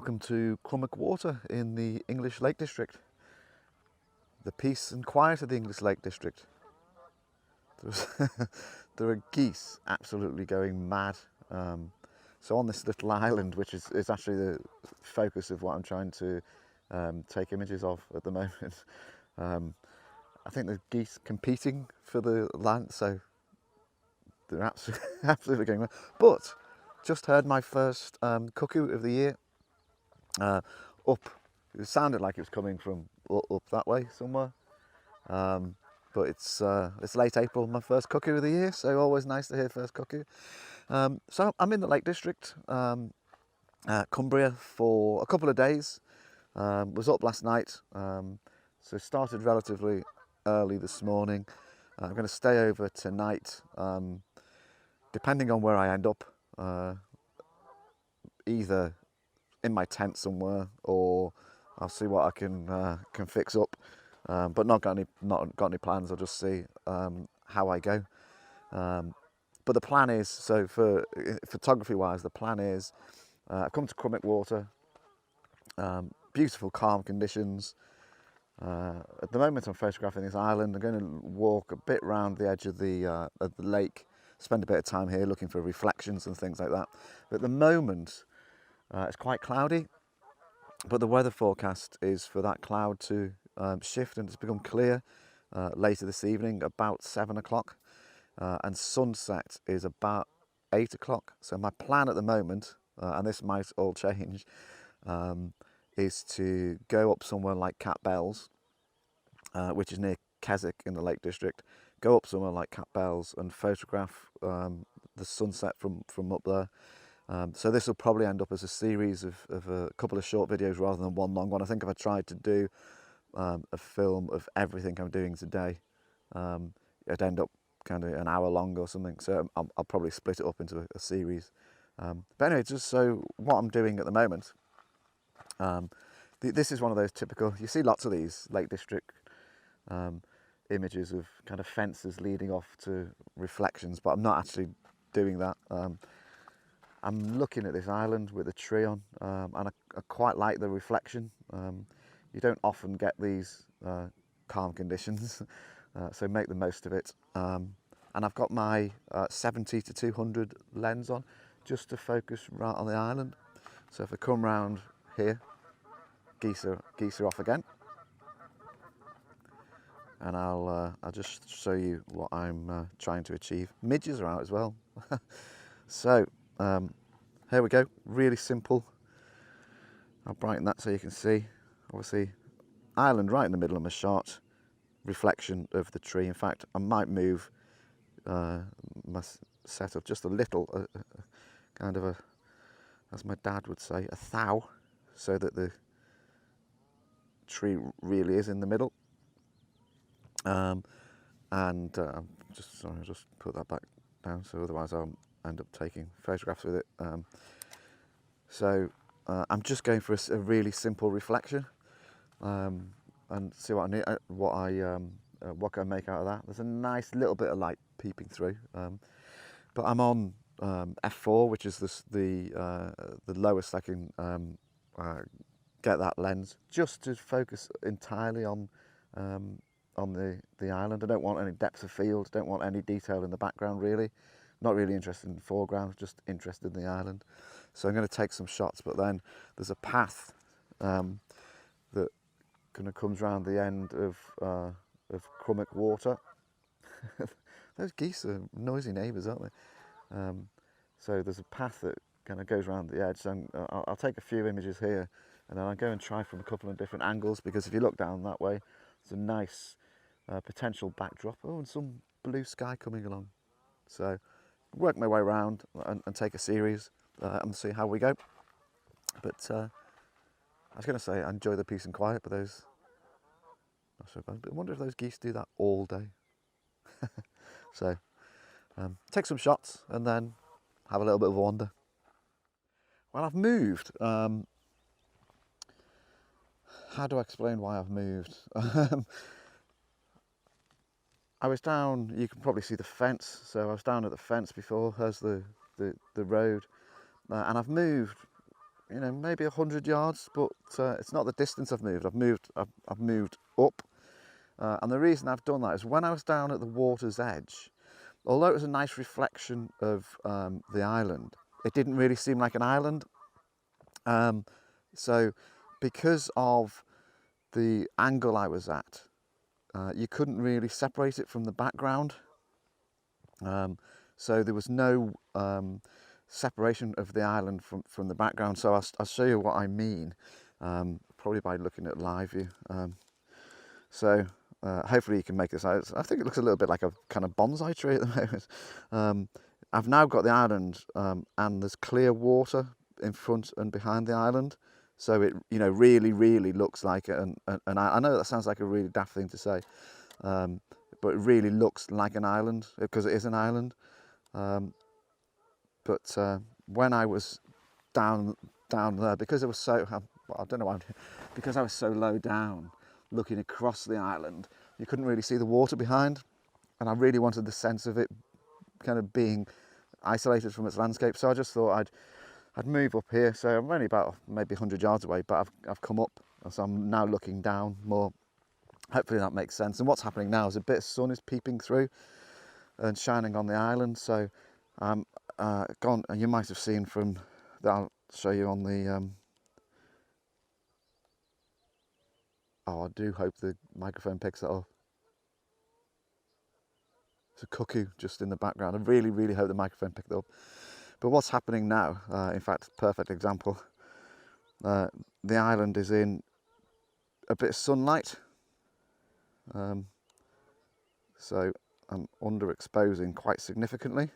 Welcome to Crummock Water in the English Lake District. The peace and quiet of the English Lake District. There are geese absolutely going mad. So on this little island, which is actually the focus of what I'm trying to take images of at the moment, I think the geese competing for the land, so they're absolutely going mad. But just heard my first cuckoo of the year. Up, it sounded like it was coming from up that way somewhere, but it's late April, my first cuckoo of the year, so always nice to hear first cuckoo. So I'm in the Lake District, Cumbria, for a couple of days. Was up last night, so started relatively early this morning. I'm going to stay over tonight, depending on where I end up, either in my tent somewhere, or I'll see what I can fix up. But not got any plans. I'll just see how I go. But the plan is, so for photography wise, the plan is I come to Crummock Water, beautiful calm conditions. At the moment I'm photographing this island. I'm going to walk a bit round the edge of the lake, spend a bit of time here looking for reflections and things like that. But at the moment it's quite cloudy, but the weather forecast is for that cloud to shift and it's become clear later this evening, about 7 o'clock, and sunset is about 8 o'clock. So my plan at the moment, and this might all change, is to go up somewhere like Cat Bells, which is near Keswick in the Lake District, go up somewhere like Cat Bells and photograph the sunset from up there. So this will probably end up as a series of a couple of short videos rather than one long one. I think if I tried to do a film of everything I'm doing today, it'd end up kind of an hour long or something. So I'll probably split it up into a series. But anyway, just so what I'm doing at the moment, this is one of those typical, you see lots of these Lake District images of kind of fences leading off to reflections, but I'm not actually doing that. I'm looking at this island with a tree on, and I quite like the reflection. You don't often get these calm conditions, so make the most of it. And I've got my 70 to 200 lens on, just to focus right on the island. So if I come round here, geese are off again, and I'll just show you what I'm trying to achieve. Midges are out as well. So here we go, really simple. I'll brighten that so you can see. Obviously, island right in the middle of my shot, reflection of the tree. In fact, I might move my setup just a little, kind of as my dad would say, a thou, so that the tree really is in the middle. Just put that back down, so otherwise I'll end up taking photographs with it. So I'm just going for a really simple reflection, and see what I need, what can I make out of that. There's a nice little bit of light peeping through, but I'm on f4, which is the lowest I can get that lens, just to focus entirely on the island. I don't want any depth of field, don't want any detail in the background really. Not really interested in the foreground, just interested in the island. So I'm going to take some shots, but then there's a path that kind of comes round the end of Crummock Water. Those geese are noisy neighbours, aren't they? So there's a path that kind of goes round the edge. So I'll take a few images here, and then I'll go and try from a couple of different angles, because if you look down that way, there's a nice potential backdrop. Oh, and some blue sky coming along. So work my way around and take a series and see how we go. But I was going to say I enjoy the peace and quiet, but those not so bad. But I wonder if those geese do that all day. So take some shots and then have a little bit of a wander. Well, I've moved. How do I explain why I've moved? I was down, you can probably see the fence, so I was down at the fence before. There's the road, and I've moved you know, maybe 100 yards, but it's not the distance I've moved. I've moved up, and the reason I've done that is when I was down at the water's edge, although it was a nice reflection of the island, it didn't really seem like an island. So because of the angle I was at, you couldn't really separate it from the background. So there was no separation of the island from the background. So I'll show you what I mean, probably by looking at live view. So hopefully you can make this out. I think it looks a little bit like a kind of bonsai tree at the moment. I've now got the island, and there's clear water in front and behind the island. So it, you know, really looks like an I know that sounds like a really daft thing to say, but it really looks like an island because it is an island. But when I was down there, because it was so, I don't know why, because I was so low down, looking across the island, you couldn't really see the water behind, and I really wanted the sense of it kind of being isolated from its landscape. So I just thought I'd move up here. So I'm only about maybe 100 yards away, but I've come up, so I'm now looking down more. Hopefully that makes sense. And what's happening now is a bit of sun is peeping through and shining on the island. So gone, and you might have seen from that, I'll show you on the oh, I do hope the microphone picks it up. It's a cuckoo just in the background. I really hope the microphone picked it up. But what's happening now, in fact, perfect example, the island is in a bit of sunlight, so I'm underexposing quite significantly.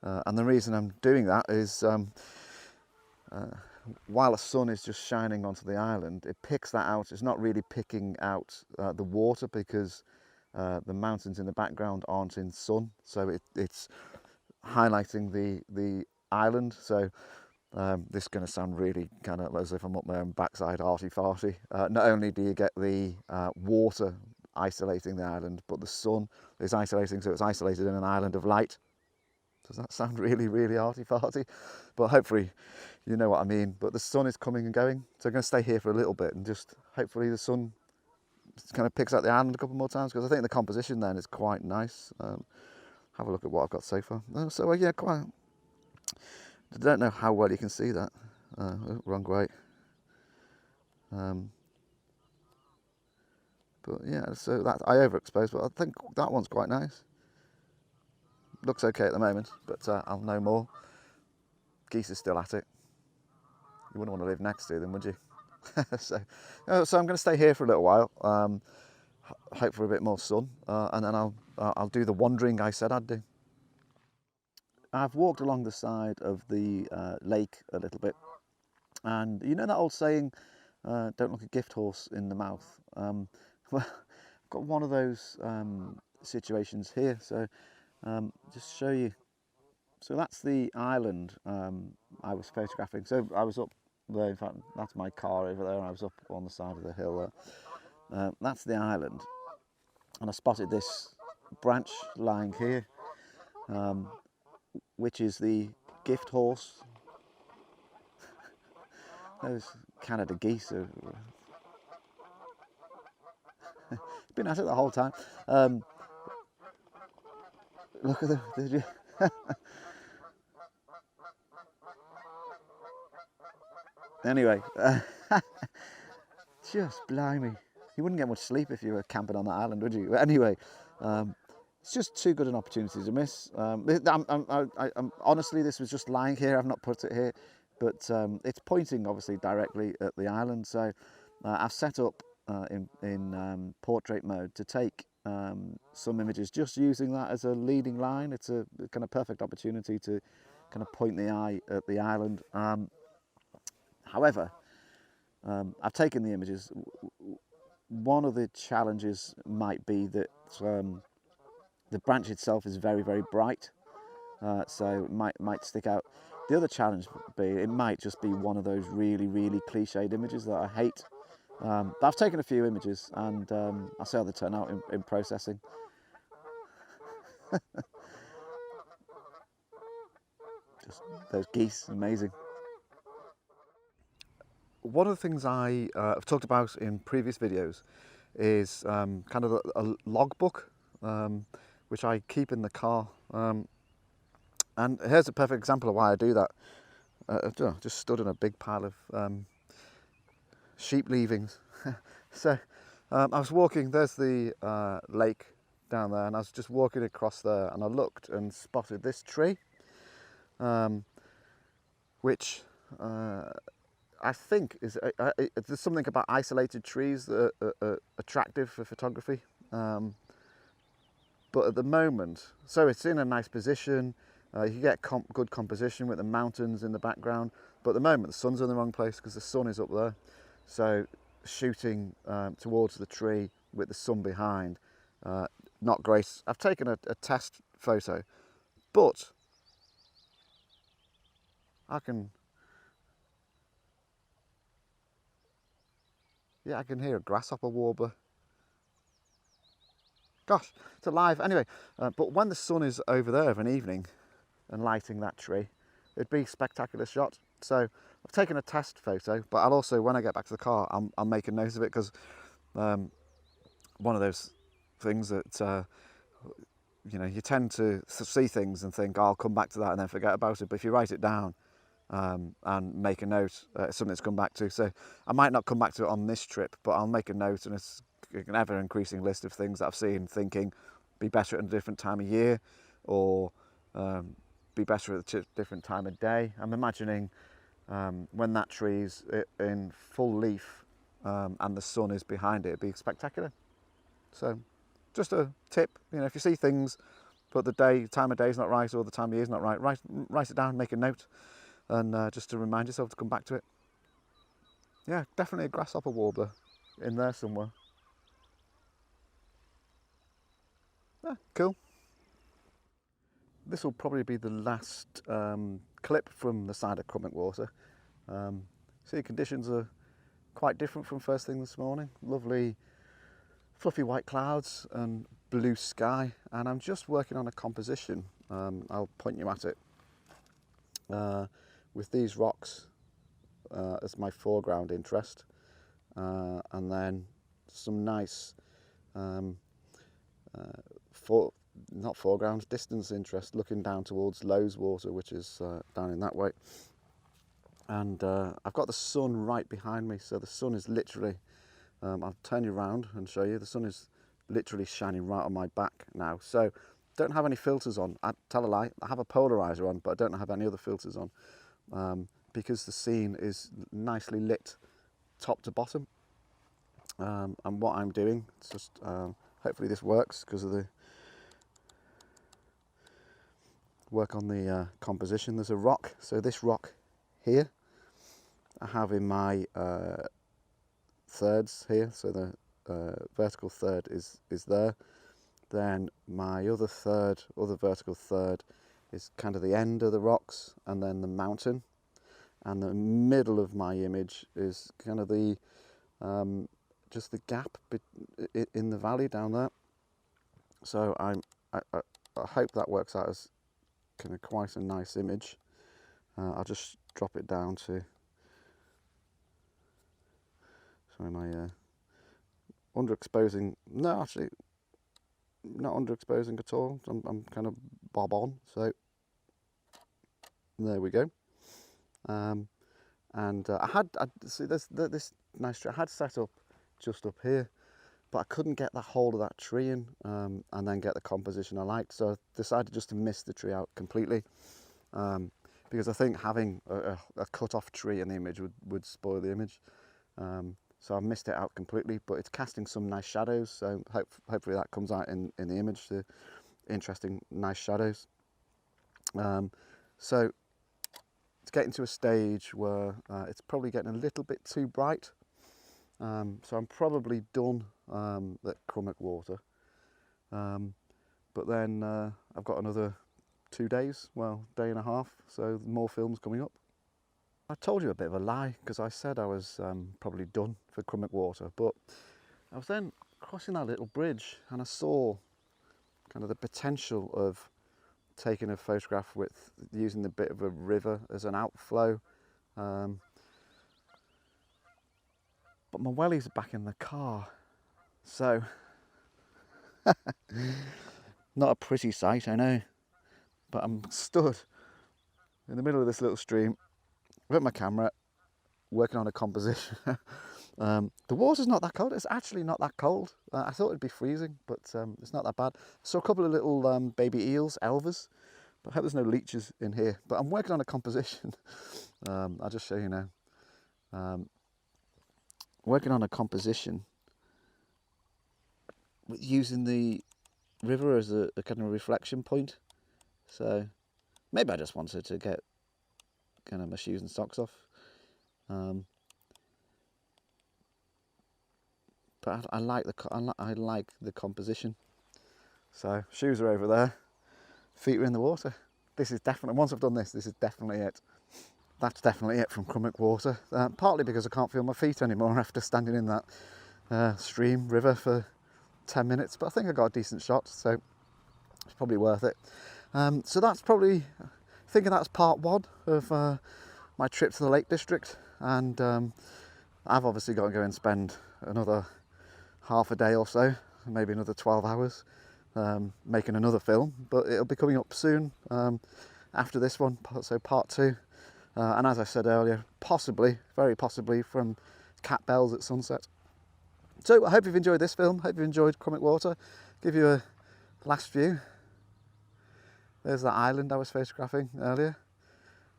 And the reason I'm doing that is while the sun is just shining onto the island, it picks that out. It's not really picking out the water because the mountains in the background aren't in sun, so it's highlighting the island. So this is going to sound really kind of as if I'm up there and backside arty-farty. Not only do you get the water isolating the island, but the sun is isolating, so it's isolated in an island of light. Does that sound really arty-farty? But hopefully you know what I mean. But the sun is coming and going, so I'm going to stay here for a little bit and just hopefully the sun kind of picks out the island a couple more times, because I think the composition then is quite nice. Have a look at what I've got so far. So yeah, quite. I don't know how well you can see that. Wrong way. But yeah, so that I overexposed, but I think that one's quite nice. Looks okay at the moment, but I'll know more. Geese are still at it. You wouldn't want to live next to them, would you? So I'm going to stay here for a little while. Hope for a bit more sun, and then I'll do the wandering I said I'd do. I've walked along the side of the lake a little bit, and you know that old saying, don't look a gift horse in the mouth. Well, I've got one of those situations here, so just show you. So that's the island I was photographing. So I was up there, in fact that's my car over there, I was up on the side of the hill there. That's the island, and I spotted this branch lying here, which is the gift horse. Those Canada geese are been at it the whole time. Look at them. Anyway, just blimey. You wouldn't get much sleep if you were camping on that island, would you? But anyway, it's just too good an opportunity to miss. Honestly, this was just lying here. I've not put it here, but it's pointing obviously directly at the island. So I've set up in portrait mode to take some images, just using that as a leading line. It's a kind of perfect opportunity to kind of point the eye at the island. However, I've taken the images. One of the challenges might be that the branch itself is very bright, so it might stick out. The other challenge would be it might just be one of those really cliched images that I hate. But I've taken a few images, and I'll see how they turn out in processing. Just those geese, amazing. one of the things I've talked about in previous videos is kind of a logbook, which I keep in the car. And here's a perfect example of why I do that. Just stood in a big pile of sheep leavings. So I was walking, there's the lake down there, and I was just walking across there, and I looked and spotted this tree, which I think is, there's something about isolated trees that are attractive for photography. But at the moment, so it's in a nice position, you get good composition with the mountains in the background, but at the moment the sun's in the wrong place because the sun is up there. So shooting towards the tree with the sun behind, not great. I've taken a test photo, but I can hear a grasshopper warbler. Gosh, it's alive. Anyway, but when the sun is over there of an evening and lighting that tree, it'd be a spectacular shot. So I've taken a test photo, but I'll also, when I get back to the car, I'll make a note of it, because one of those things that you know, you tend to see things and think, oh, I'll come back to that, and then forget about it. But if you write it down and make a note, it's something to come back to. So I might not come back to it on this trip, but I'll make a note, and it's an ever increasing list of things that I've seen, thinking be better at a different time of year, or be better at a different time of day. I'm imagining when that tree's in full leaf and the sun is behind it, it'd be spectacular. So just a tip, you know, if you see things but the time of day is not right, or the time of year is not right, write it down, make a note, and just to remind yourself to come back to it. Yeah, definitely a grasshopper warbler in there somewhere. Yeah, cool. This will probably be the last clip from the side of Crummock Water. See, conditions are quite different from first thing this morning. Lovely fluffy white clouds and blue sky, and I'm just working on a composition. I'll point you at it with these rocks as my foreground interest, and then some nice not foreground, distance interest, looking down towards Lowes Water, which is down in that way. And I've got the sun right behind me, so the sun is literally, I'll turn you around and show you, the sun is literally shining right on my back now. So don't have any filters on. I tell a lie, I have a polarizer on, but I don't have any other filters on, because the scene is nicely lit top to bottom. And what I'm doing, it's just hopefully this works because of the work on the composition. There's a rock, so this rock here I have in my thirds here, so the vertical third is there. Then my other vertical third is kind of the end of the rocks, and then the mountain, and the middle of my image is kind of the just the gap in the valley down there. So I hope that works out as kind of quite a nice image. I'll just drop it down to, sorry, my underexposing, no, actually not underexposing at all. I'm kind of bob on, so there we go. And I see this nice tree I had set up just up here, but I couldn't get the hold of that tree in and then get the composition I liked, so I decided just to miss the tree out completely, because I think having a cut off tree in the image would spoil the image. So I missed it out completely, but it's casting some nice shadows, so hopefully that comes out in the image, the interesting nice shadows. So it's getting to a stage where it's probably getting a little bit too bright. So I'm probably done at Crummock Water, but then I've got another 2 days, well, day and a half, so more films coming up. I told you a bit of a lie, because I said I was probably done for Crummock Water, but I was then crossing that little bridge and I saw kind of the potential of taking a photograph with using the bit of a river as an outflow. but my wellies are back in the car. So, not a pretty sight, I know, but I'm stood in the middle of this little stream with my camera, working on a composition. The water's not that cold. It's actually not that cold. I thought it'd be freezing, but it's not that bad. So a couple of little baby eels, elvers, but I hope there's no leeches in here. But I'm working on a composition. I'll just show you now. Working on a composition using the river as a kind of reflection point. So maybe I just wanted to get kind of my shoes and socks off. But I like the composition. So shoes are over there, feet are in the water. This is definitely, once I've done this, this is definitely it. That's definitely it from Crummock Water. Partly because I can't feel my feet anymore after standing in that stream, river for 10 minutes. But I think I got a decent shot, so it's probably worth it. So that's probably, thinking that's part one of my trip to the Lake District. And I've obviously got to go and spend another half a day or so, maybe another 12 hours, making another film. But it'll be coming up soon after this one, so part two. And as I said earlier, possibly, very possibly, from cat bells at sunset. So I hope you've enjoyed this film. Hope you've enjoyed Crummock Water. Give you a last view. There's that island I was photographing earlier.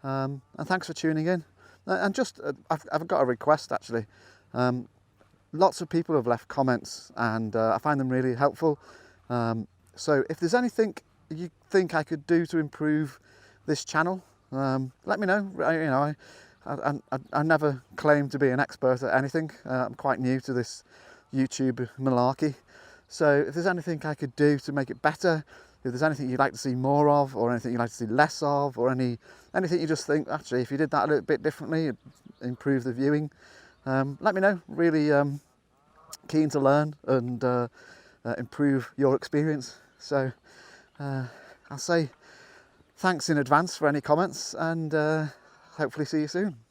And thanks for tuning in. And just, I've got a request actually. Lots of people have left comments, and I find them really helpful. So if there's anything you think I could do to improve this channel, let me know. You know, I never claim to be an expert at anything. I'm quite new to this YouTube malarkey. So if there's anything I could do to make it better, if there's anything you'd like to see more of, or anything you'd like to see less of, or anything you just think, actually, if you did that a little bit differently, it'd improve the viewing, let me know. Really keen to learn and improve your experience. So I'll say thanks in advance for any comments, and hopefully see you soon.